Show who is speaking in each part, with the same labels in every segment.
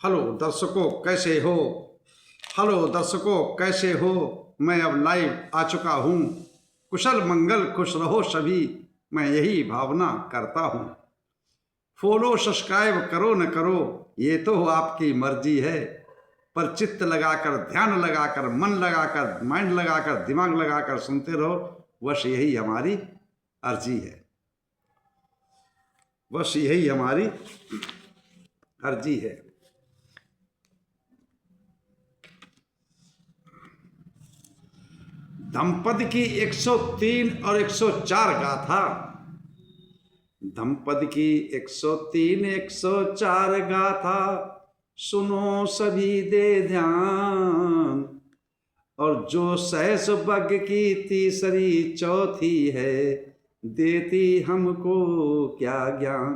Speaker 1: Hello दर्शकों कैसे हो। हेलो दर्शकों कैसे हो। मैं अब लाइव आ चुका हूँ। कुशल मंगल खुश रहो सभी, मैं यही भावना करता हूँ। फॉलो सब्सक्राइब करो न करो ये तो आपकी मर्जी है, पर चित्त लगाकर, ध्यान लगाकर, मन लगाकर, माइंड लगाकर, दिमाग लगाकर सुनते रहो, बस यही हमारी अर्जी है। बस यही हमारी अर्जी है। धम्पद की 103 और 104 गाथा। धम्पद की 103 104 गाथा सुनो सभी दे ध्यान। और जो सहस बग की तीसरी चौथी है, देती हमको क्या ज्ञान।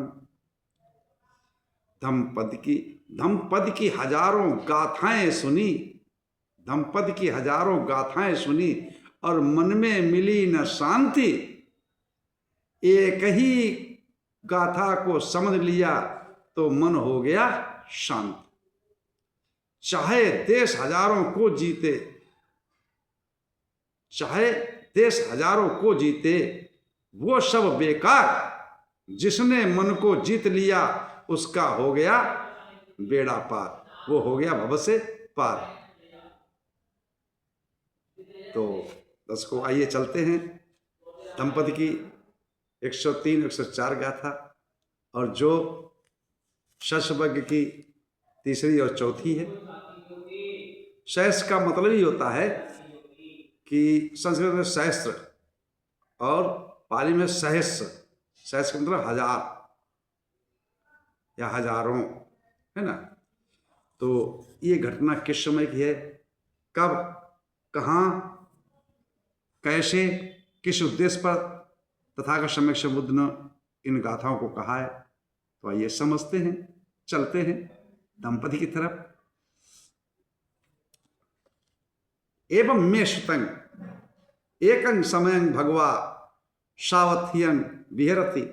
Speaker 1: धम्पद की हजारों गाथाएं सुनी, धम्पद की हजारों गाथाएं सुनी और मन में मिली न शांति। एक ही गाथा को समझ लिया तो मन हो गया शांत। चाहे देश हजारों को जीते, चाहे देश हजारों को जीते, वो सब बेकार। जिसने मन को जीत लिया उसका हो गया बेड़ा पार, वो हो गया भव से पार। तो दर्शकों आइए चलते हैं धम्पद की 103 104 गाथा और जो शशवज्ञ की तीसरी और चौथी है। सहस्र का मतलब ही होता है कि संस्कृत में सहस्त्र और पाली में सहस्र। सहस्र का मतलब हजार या हजारों, है ना। तो ये घटना किस समय की है, कब, कहाँ, कैसे, किस उद्देश्य पर तथागत सम्यक संबुद्ध ने इन गाथाओं को कहा है, तो आइए समझते हैं, चलते हैं दंपति की तरफ। एवं मे श्रुतं एकं समयं भगवा सावथियं विहरति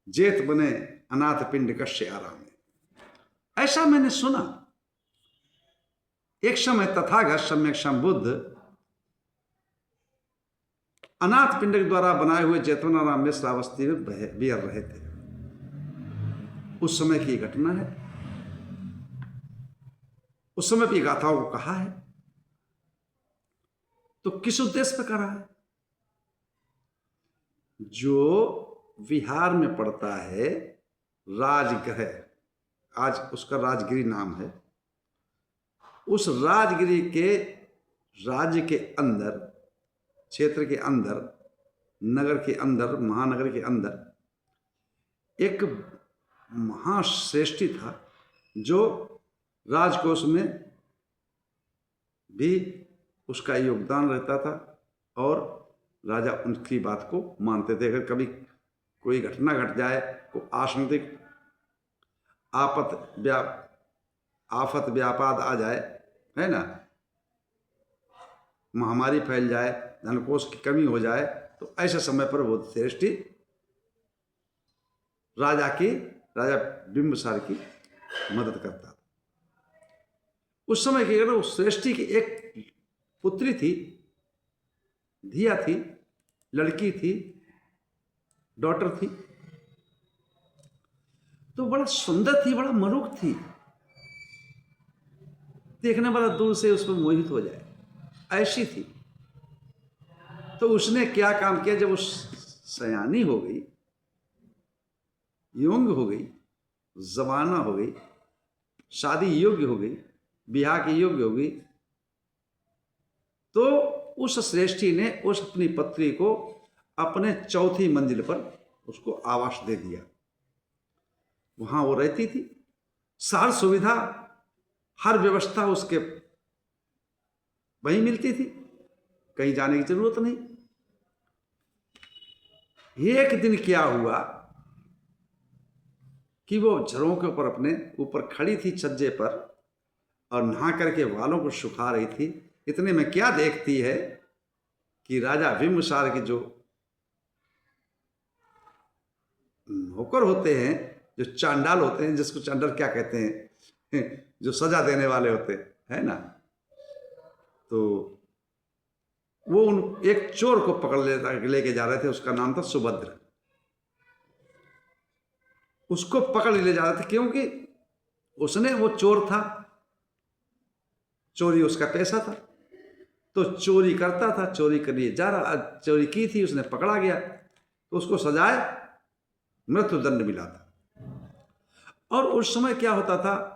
Speaker 1: जेत बने अनाथ पिंड कश्य आराम। ऐसा मैंने सुना, एक समय तथागत सम्यक संबुद्ध अनाथ पिंड के द्वारा बनाए हुए जैतवनाराम में श्रावस्ती में विहर रहे थे। उस समय की घटना है, उस समय की गाथाओं को कहा है। तो किस उद्देश्य पर करा है। जो विहार में पड़ता है राजगृह, आज उसका राजगिरी नाम है, उस राजगिरी के राज्य के अंदर, क्षेत्र के अंदर, नगर के अंदर, महानगर के अंदर एक महाश्रेष्ठी था जो राजकोष में भी उसका योगदान रहता था और राजा उनकी बात को मानते थे। अगर कभी कोई घटना घट जाए, को आसंदिक आफत व्यापाद आ जाए, है ना, महामारी फैल जाए, धनकोष की कमी हो जाए, तो ऐसे समय पर वो श्रेष्ठी राजा बिंबिसार की मदद करता था। उस समय की अगर उस श्रेष्ठी की एक पुत्री थी, धिया थी, लड़की थी, डॉटर थी, तो बड़ा सुंदर थी, बड़ा मनुख थी, देखने वाला दूर से उस पर मोहित हो जाए, ऐसी थी। तो उसने क्या काम किया, जब उस सयानी हो गई, योग्य हो गई, जमाना हो गई, शादी योग्य हो गई, ब्याह की योग्य हो गई, तो उस श्रेष्ठी ने उस अपनी पत्री को अपने चौथी मंजिल पर उसको आवास दे दिया। वहां वो रहती थी, सारी सुविधा, हर व्यवस्था उसके वहीं मिलती थी, कहीं जाने की जरूरत नहीं। एक दिन क्या हुआ कि वो झरों के ऊपर, अपने ऊपर खड़ी थी छज्जे पर और नहा करके बालों को सुखा रही थी। इतने में क्या देखती है कि राजा बिंबिसार के जो नौकर होते हैं, जो चांडाल होते हैं, जिसको चांडाल क्या कहते हैं, जो सजा देने वाले होते है ना, तो वो उन एक चोर को पकड़ लेके जा रहे थे, उसका नाम था सुभद्र। उसको पकड़ ले जा रहे थे क्योंकि उसने, वो चोर था, चोरी उसका पेशा था, तो चोरी करता था, चोरी करने जा रहा, चोरी की थी, उसने पकड़ा गया तो उसको सजाए मृत्युदंड मिला था। और उस समय क्या होता था,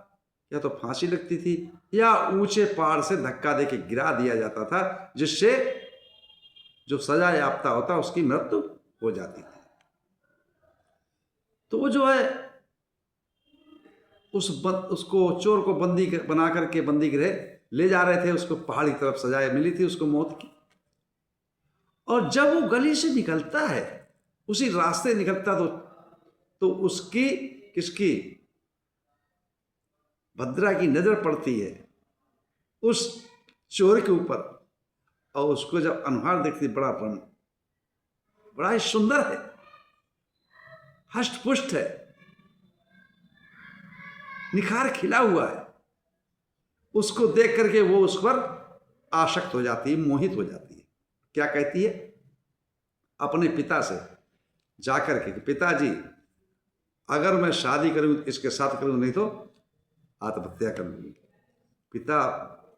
Speaker 1: या तो फांसी लगती थी या ऊंचे पहाड़ से धक्का देके गिरा दिया जाता था, जिससे जो सजा याफ्ता होता उसकी मृत्यु हो जाती थी। तो वो जो है उसको चोर को बंदी बना करके बंदी गृह ले जा रहे थे, उसको पहाड़ी तरफ सजाए मिली थी उसको मौत की। और जब वो गली से निकलता है, उसी रास्ते निकलता तो उसकी, किसकी, भद्रा की नजर पड़ती है उस चोर के ऊपर, और उसको जब अनुहार देखती, बड़ा ही सुंदर है, हष्ट पुष्ट है, निखार खिला हुआ है। उसको देख करके वो उस पर आसक्त हो जाती है, मोहित हो जाती है। क्या कहती है अपने पिता से जाकर के कि पिताजी, अगर मैं शादी करूं इसके साथ करूं, नहीं तो आत्महत्या कर लूंगी। पिता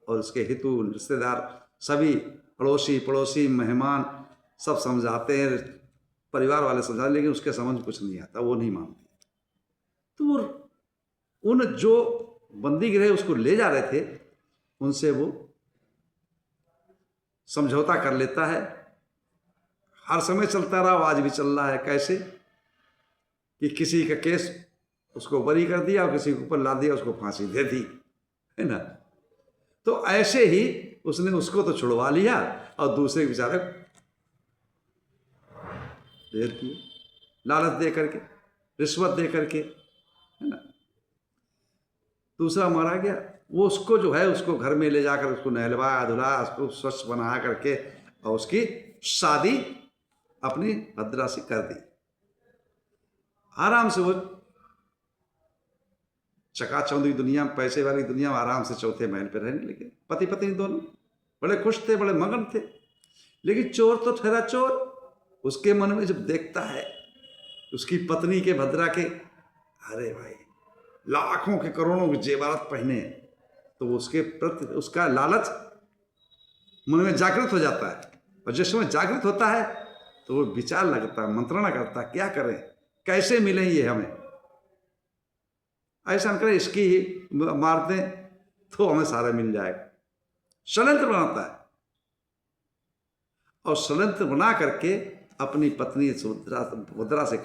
Speaker 1: और उसके हितु रिश्तेदार सभी, पड़ोसी मेहमान सब समझाते हैं, परिवार वाले समझाते, लेकिन उसके समझ कुछ नहीं आता, वो नहीं मानती। तो उन जो बंदी गृह उसको ले जा रहे थे, उनसे वो समझौता कर लेता है। हर समय चलता रहा, आज भी चल रहा है। कैसे कि किसी का केस उसको बरी कर दिया और किसी के ऊपर ला दिया, उसको फांसी दे दी, है ना। तो ऐसे ही उसने उसको तो छुड़वा लिया और दूसरे बेचारे दे दिए, लालच दे करके, रिश्वत दे करके, है ना। दूसरा मारा गया। वो उसको जो है, उसको घर में ले जाकर उसको नहलवाया धुलाया, उसको स्वच्छ बना करके और उसकी शादी अपनी भद्रा से कर दी। आराम से वो चकाचौंधी दुनिया में, पैसे वाली दुनिया में आराम से चौथे महल पे रहने लगे। पति पत्नी दोनों बड़े खुश थे, बड़े मगन थे। लेकिन चोर तो ठहरा चोर, उसके मन में जब देखता है उसकी पत्नी के, भद्रा के, अरे भाई लाखों के करोड़ों के जेवरात पहने, तो उसके प्रति उसका लालच मन में जागृत हो जाता है। और जिस समय जागृत होता है तो वो विचार लगता है, मंत्रणा करता है, क्या करें, कैसे मिलें ये हमें, ऐसा करें इसकी ही मार दें तो हमें सारा मिल जाएगा। षड्यंत्र बनाता है और षड्यंत्र बना करके अपनी पत्नी भद्रा से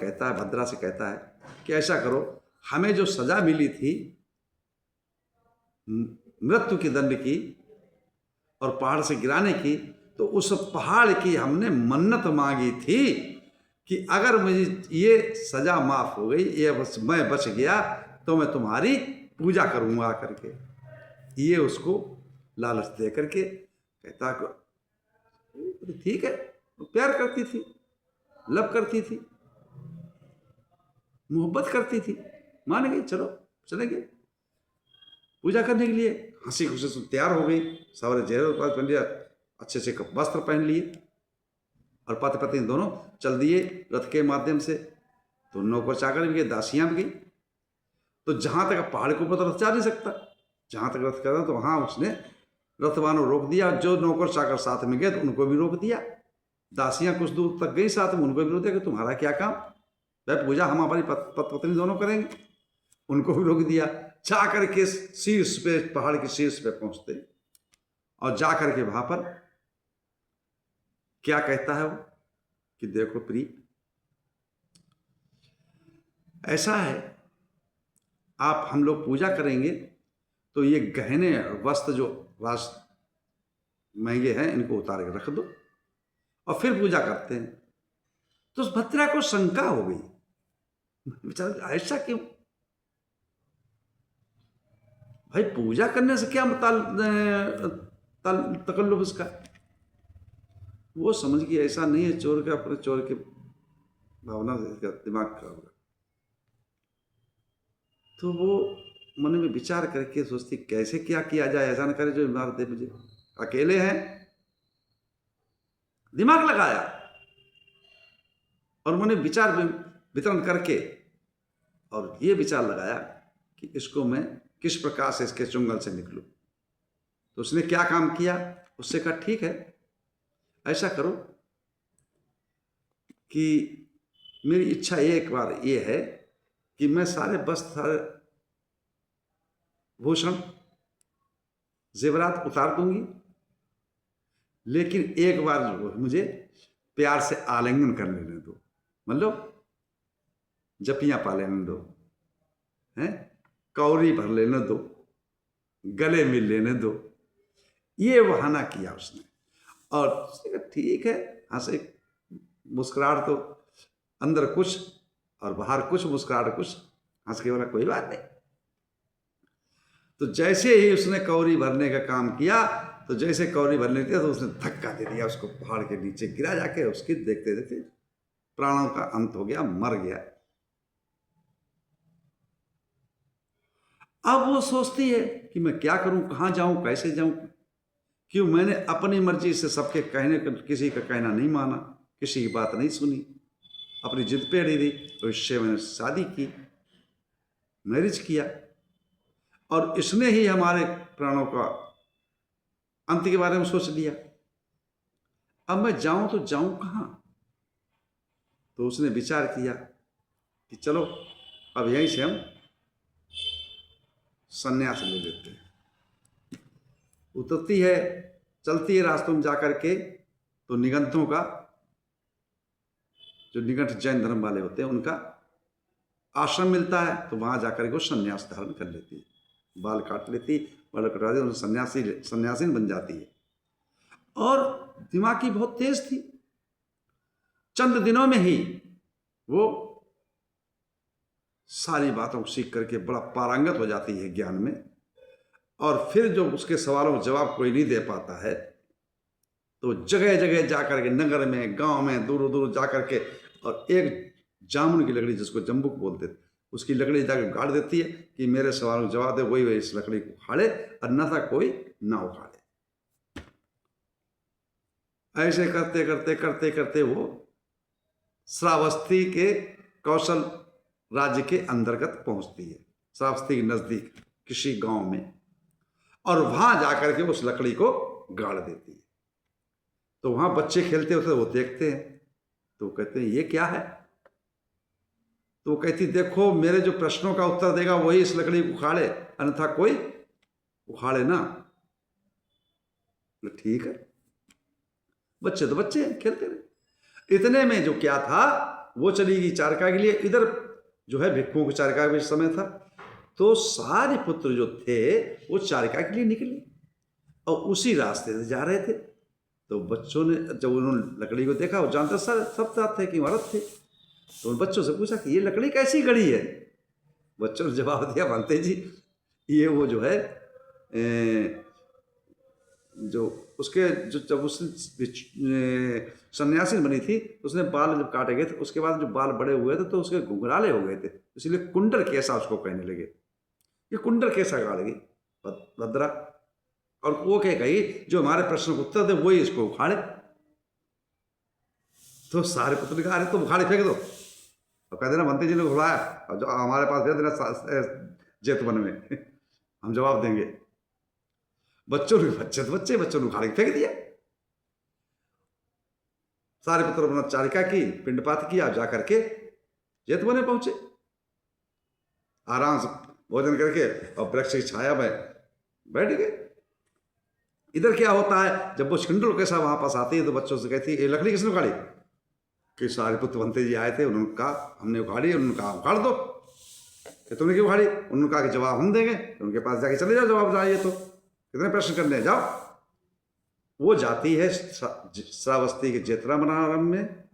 Speaker 1: कहता है कि ऐसा करो, हमें जो सजा मिली थी मृत्यु के दंड की और पहाड़ से गिराने की, तो उस पहाड़ की हमने मन्नत मांगी थी कि अगर मुझे ये सजा माफ हो गई, ये मैं बच गया, तो मैं तुम्हारी पूजा करूंगा करके। ये उसको लालच दे करके कहता ठीक है। प्यार करती थी, लव करती थी, मोहब्बत करती थी, मान गई, चलो चलेंगे पूजा करने के लिए। हंसी खुशी से तैयार हो गई, सवारे जहर पहन लिया, अच्छे से वस्त्र पहन लिए और पति पत्नी दोनों चल दिए रथ के माध्यम से। तो नौकर चाकर भी गए, दासियां भी गई। तो जहां तक पहाड़ के ऊपर तो रथ जा नहीं सकता, जहां तक रथ कर रहा तो वहां उसने रथवानों रोक दिया। जो नौकर चाकर साथ में गए तो उनको भी रोक दिया। दासियां कुछ दूर तक गई साथ में, उनको भी रोक दिया कि तुम्हारा क्या काम, वह पूजा हम हमारी पत्नी दोनों करेंगे, उनको भी रोक दिया। जाकर के शीर्ष पे, पहाड़ के शीर्ष पे पहुंचते और जाकर के वहां पर क्या कहता है वो कि देखो प्रिय, ऐसा है, आप हम लोग पूजा करेंगे तो ये गहने वस्त्र जो महंगे हैं इनको उतार के रख दो और फिर पूजा करते हैं। तो उस भद्रा को शंका हो गई, बेचारा ऐसा क्यों भाई, पूजा करने से क्या तकल्लुफ उसका। वो समझ गई ऐसा नहीं है, चोर का अपने चोर के भावना से दिमाग खराब होगा। तो वो मन में विचार करके सोचती कैसे क्या किया जाए, ऐसा न करे जो मार दे मुझे। अकेले हैं, दिमाग लगाया और मैंने विचार वितरण करके और ये विचार लगाया कि इसको मैं किस प्रकार से इसके चुंगल से निकलूं। तो उसने क्या काम किया, उससे कहा ठीक है ऐसा करो कि मेरी इच्छा एक बार ये है कि मैं सारे वस्त्र, सारे भूषण, जेवरात उतार दूंगी, लेकिन एक बार जो मुझे प्यार से आलिंगन कर लेने दो, मतलब जपियां पा लेने दो, हैं, कौरी भर लेने दो, गले मिल लेने दो। ये बहाना किया उसने और उसने कहा ठीक है, हंसे, मुस्कुराहट तो अंदर कुछ और बाहर कुछ, मुस्कुराहट कुछ, हंस के बोला कोई बात नहीं। तो जैसे ही उसने कौरी भरने का काम किया, तो जैसे कौरी भरने दिया तो उसने धक्का दे दिया, उसको पहाड़ के नीचे गिरा जाके। उसकी देखते देखते प्राणों का अंत हो गया, मर गया। अब वो सोचती है कि मैं क्या करूं, कहां जाऊं, कैसे जाऊं, क्यों मैंने अपनी मर्जी से सबके कहने, किसी का कहना नहीं माना, किसी की बात नहीं सुनी, अपनी जिद पे अड़ी रही। तो इससे मैंने शादी की, मैरिज किया और इसने ही हमारे प्राणों का अंत के बारे में सोच लिया। अब मैं जाऊं तो जाऊं कहां? तो उसने विचार किया कि चलो अब यहीं से हम संन्यास ले लेते हैं। उतरती है, चलती है रास्तों में जाकर के, तो निगंथों का, जो निगंठ जैन धर्म वाले होते हैं, उनका आश्रम मिलता है। तो वहां जाकर के वो संन्यास धारण कर लेती है, बाल काट लेती, बाल कटवा दी, सन्यासीन बन जाती है। और दिमाग की बहुत तेज थी, चंद दिनों में ही वो सारी बातों को सीख करके बड़ा पारंगत हो जाती है ज्ञान में। और फिर जो उसके सवालों का जवाब कोई नहीं दे पाता है, तो जगह जगह जाकर के, नगर में, गांव में, दूर दूर जाकर के, और एक जामुन की लकड़ी, जिसको जम्बुक बोलते थे, उसकी लकड़ी जाकर गाड़ देती है कि मेरे सवालों का जवाब दे, वही इस लकड़ी को उखाड़े, अन्यथा कोई ना उखाड़े। ऐसे करते करते करते करते वो श्रावस्ती के कौशल राज्य के अंतर्गत पहुंचती है, श्रावस्ती के नजदीक किसी गांव में, और वहां जाकर के उस लकड़ी को गाड़ देती है। तो वहां बच्चे खेलते होते वो देखते हैं, तो कहते हैं ये क्या है? तो कहती देखो, मेरे जो प्रश्नों का उत्तर देगा वही इस लकड़ी को उखाड़े, अन्यथा कोई उखाड़े ना। ठीक है, बच्चे तो बच्चे खेलते रहे। इतने में जो क्या था, वो चली गई चारका के लिए। इधर जो है भिक्षुओं को चारका का भी समय था, तो सारे पुत्र जो थे वो चारका के लिए निकले और उसी रास्ते से जा रहे थे। तो बच्चों ने, जब उन्होंने लकड़ी को देखा, वो जानते सब साथ थे कि मर्द थे, तो उन बच्चों से पूछा कि ये लकड़ी कैसी गड़ी है? बच्चों ने जवाब दिया, बनते जी ये वो जो है जो उसके जो जब उसने सन्यासी बनी थी, तो उसने बाल जब काटे गए थे, उसके बाद जो बाल बड़े हुए थे तो उसके घुंघराले हो गए थे, इसलिए कुंडर कैसा उसको कहने लगे, ये कुंडर कैसा गाड़ गई भद्रा। और वो कह गई जो हमारे प्रश्न को उत्तर दे वही इसको उखाड़े। तो सारे पुत्र ने कहा अरे तो उखाड़े फेंक दो, और कह देना मंत्री जी ने बुलाया और जो हमारे पास भेज देना जेतवन में हम जवाब देंगे। बच्चों ने बच्चों ने उखाड़ के फेंक दिया। सारे पुत्र अपना चारिका की, पिंडपात किया, जाकर के जेतवन में पहुंचे, आराम से भोजन करके और वृक्ष की छाया में बैठ गए। इधर क्या होता है, जब वो शिंडल के साथ वहां पास आती है तो बच्चों से कहती है ये लकड़ी किसने उखाड़ी? कि सारे पुत्र बनते जी आए थे, उन्होंने कहा हमने उखाड़ी, उन्होंने कहा उखाड़ दो। कि तुमने क्यों उखाड़ी? उन्होंने कहा कि जवाब हम देंगे। उनके पास जाके चले जाओ, जवाब चाहिए तो कितने प्रश्न करने, जाओ। वो जाती है श्रावस्ती के जेतरामनारम में,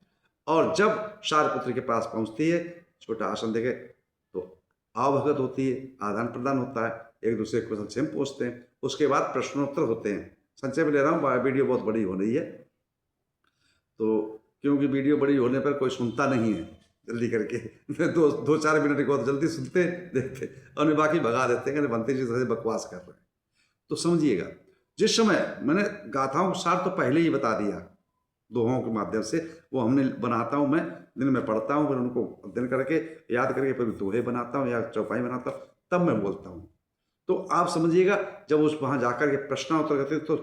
Speaker 1: और जब शारपुत्र के पास पहुंचती है, छोटा आसन देके, तो आवभगत होती है, आदान प्रदान होता है, एक दूसरे को संक्षेप पूछते हैं, उसके बाद प्रश्नोत्तर होते हैं। संक्षेप ले रहा हूँ, वीडियो बहुत बड़ी हो रही है, तो क्योंकि वीडियो बड़ी होने पर कोई सुनता नहीं है, जल्दी करके। दो दो चार मिनट के बाद जल्दी सुनते देखते और उन्हें बाकी भगा देते हैं, बनते जी तरह बकवास कर रहे हैं। तो समझिएगा, जिस समय मैंने गाथाओं का सार तो पहले ही बता दिया दोहों के माध्यम से, वो हमने बनाता हूँ, मैं दिन में पढ़ता हूँ, फिर उनको अध्ययन करके याद करके फिर दोहे बनाता हूँ या चौपाई बनाता हूँ, तब मैं बोलता हूँ। तो आप समझिएगा, जब उस वहाँ जाकर के प्रश्नोत्तर करते तो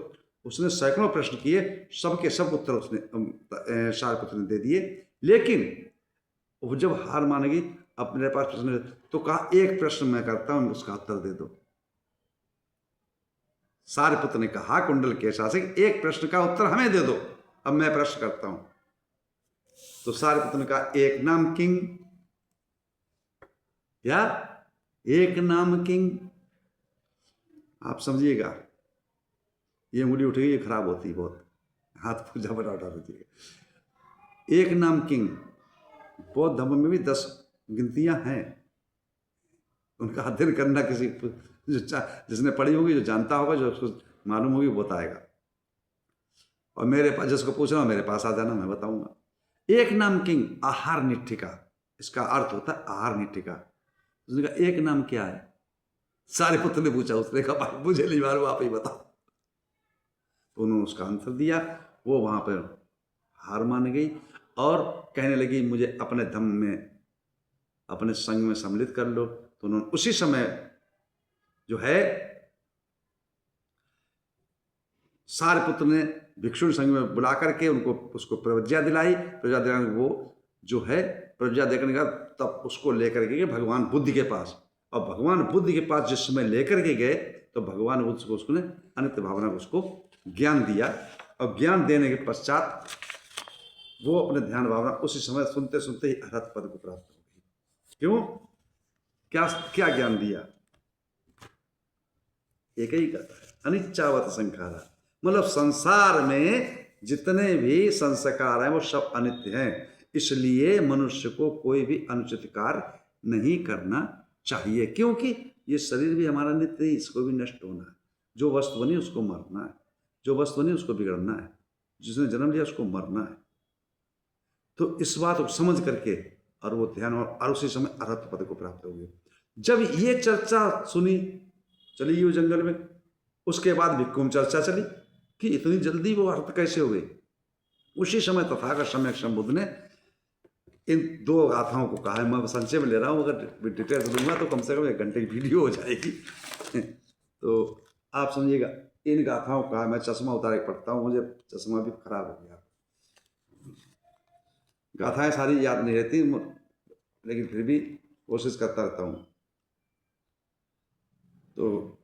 Speaker 1: उसने सैकड़ों प्रश्न किए, सबके सब उत्तर उसने शारपुत्र ने दे दिए। लेकिन वो जब हार मानेगी, अब मेरे पास प्रश्न तो कहा एक प्रश्न मैं करता हूँ, उसका उत्तर दे दो। सारपुत्र ने कहा कुंडल के शासक, एक प्रश्न का उत्तर हमें दे दो, अब मैं प्रश्न करता हूं। तो सारपुत्र ने कहा एक नाम किंग, या एक नाम किंग। आप समझिएगा, ये उंगली उठ गई, ये खराब होती है बहुत, हाथ पूजा बना उठा दीजिएगा। एक नाम किंग, बौद्ध धर्म में भी 10 गिनतियां हैं, उनका अध्ययन करना किसी जिसने पढ़ी होगी, जो जानता होगा, जो उसको मालूम होगी, वो बताएगा। और मेरे पास जिसको पूछना मेरे पास आ जाना, मैं बताऊंगा। एक नाम किंग, आहार निष्ठिका, इसका अर्थ होता है आहार निष्ठिका। उसने कहा एक नाम क्या है? सारिपुत्र ने पूछा, उसने कहा भाई मुझे नहीं मालूम, आप ही बताओ। तो उन्होंने उसका आंसर दिया। वो वहां पर हार मान गई और कहने लगी मुझे अपने धम्म में, अपने संग में सम्मिलित कर लो। तो उन्होंने उसी समय जो है सारिपुत्र ने भिक्षु संघ में बुला करके उनको उसको प्रज्ञा दिलाई। प्रज्ञा दिलाने वो जो है प्रज्ञा देखने का, तब उसको लेकर के गए भगवान बुद्ध के पास। और भगवान बुद्ध के पास जिस समय लेकर के गए, तो भगवान बुद्ध को उसने अनित्य भावना को उसको ज्ञान दिया। और ज्ञान देने के पश्चात वो अपने ध्यान भावना उसी समय सुनते सुनते ही अरहत पद को प्राप्त हो गई। क्यों? क्या क्या ज्ञान दिया? एक ही कहता है अनिच्चावत संखारा, मतलब संसार में जितने भी संस्कार हैं वो सब अनित्य हैं। इसलिए मनुष्य को कोई भी अनुचित कार्य नहीं करना चाहिए, क्योंकि ये शरीर भी हमारा नित्य है, इसको भी नष्ट होना है। जो वस्तु बनी उसको मरना है, जो वस्तु बनी उसको बिगड़ना है, जिसने जन्म लिया उसको मरना है। तो इस बात को समझ करके और वो ध्यान, और उसी समय अरहत पद को प्राप्त हो गए। जब ये चर्चा सुनी, चली गई जंगल में, उसके बाद भिक्खु में चर्चा चली कि इतनी जल्दी वो अर्थ कैसे हो गई। उसी समय तथागत सम्यक संबुद्ध ने इन 2 गाथाओं को कहा है। मैं संचय में ले रहा हूँ, अगर डिटेल्स दूंगा तो कम से कम 1 घंटे की वीडियो हो जाएगी। तो आप समझिएगा, इन गाथाओं का मैं चश्मा उतार के पढ़ता हूँ, मुझे चश्मा भी खराब हो गया। गाथाएं सारी याद नहीं रहती, लेकिन फिर भी कोशिश करता रहता हूँ। तो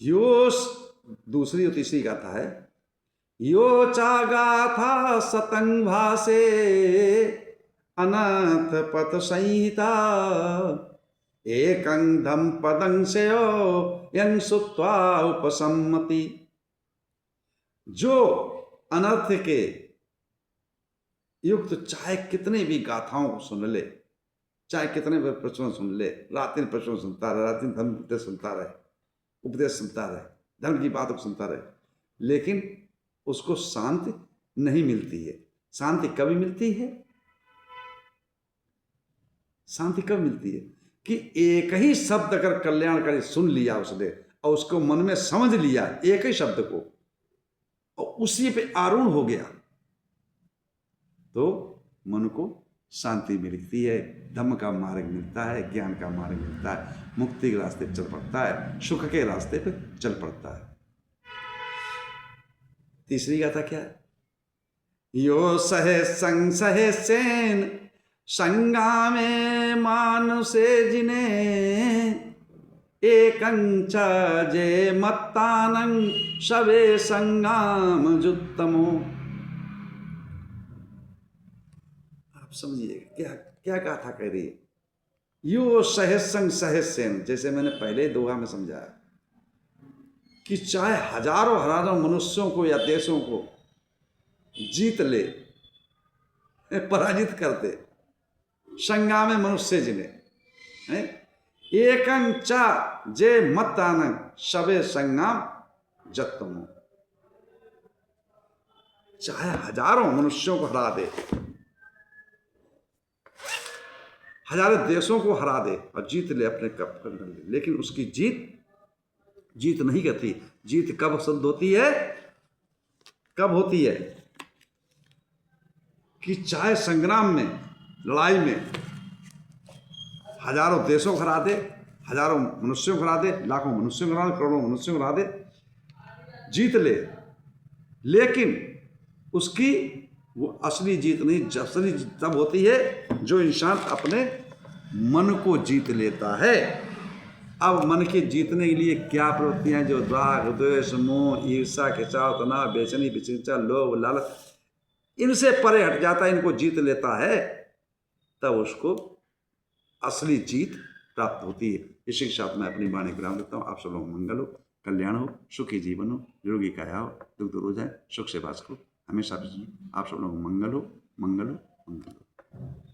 Speaker 1: यो दूसरी और तीसरी गाथा है। यो चा गाथा सतंग भाषे अनाथ पथ संहिता, एकं धम पदं सेयो यं सुत्वा उपसम्मति। जो अनर्थ के युक्त चाहे कितने भी गाथाओं को सुन ले, चाहे कितने भी प्रश्न सुन ले, रात दिन प्रश्न सुनता रहे, रात दिन धर्म उपदेश सुनता रहे, उपदेश सुनता रहे, धर्म की बातों को सुनता रहे, लेकिन उसको शांति नहीं मिलती है। शांति कभी मिलती है? शांति कब मिलती है कि एक ही शब्द अगर कल्याणकारी सुन लिया उसने और उसको मन में समझ लिया एक ही शब्द को और उसी पे आरूढ़ हो गया, तो मन को शांति मिलती है, धम्म का मार्ग मिलता है, ज्ञान का मार्ग मिलता है, मुक्ति के रास्ते पर चल पड़ता है, सुख के रास्ते पर चल पड़ता है। तीसरी गाथा क्या है? यो सहे संग सहे सेन संगा में मानुषे जिने, एकंच जे मत्तानं शवे संगाम जुत्तमो। आप समझिएगा क्या क्या गाथा कह रही है। यो सहज संग सहज सेन, जैसे मैंने पहले दोहा में समझाया कि चाहे हजारों हजारों मनुष्यों को या देशों को जीत ले, पराजित कर दे, संगा में मनुष्य जिने, एकं चा जे मत्तानं शवे संगाम जत्तमो। चाहे हजारों मनुष्यों को हरा दे, हजारों देशों को हरा दे और जीत ले अपने कप कर ले, लेकिन उसकी जीत नहीं करती। जीत कब सिद्ध होती है? कब होती है कि चाहे संग्राम में, लड़ाई में हजारों देशों को हरा दे, हजारों मनुष्यों को हरा दे, लाखों मनुष्यों को हरा दे, करोड़ों मनुष्यों को हरा दे, जीत ले, लेकिन उसकी वो असली जीत नहीं। असली जीत तब होती है जो इंसान अपने मन को जीत लेता है। अब मन के जीतने के लिए क्या प्रवृत्तियां, जो राग, द्वेष, मोह, ईर्षा, खिंचाव, तनाव, बेचैनी, विचिंता, लोभ, लालच, इनसे परे हट जाता है, इनको जीत लेता है, तब उसको असली जीत प्राप्त होती है। इसी के साथ मैं अपनी वाणी विराम देता हूँ। आप सब लोग मंगल हो, कल्याण हो, सुखी जीवन हो, निरोगी काया हो, दुख दूर हो जाए, सुख से वास करो हमेशा। आप सब लोग मंगल हो, मंगल हो, मंगल हो।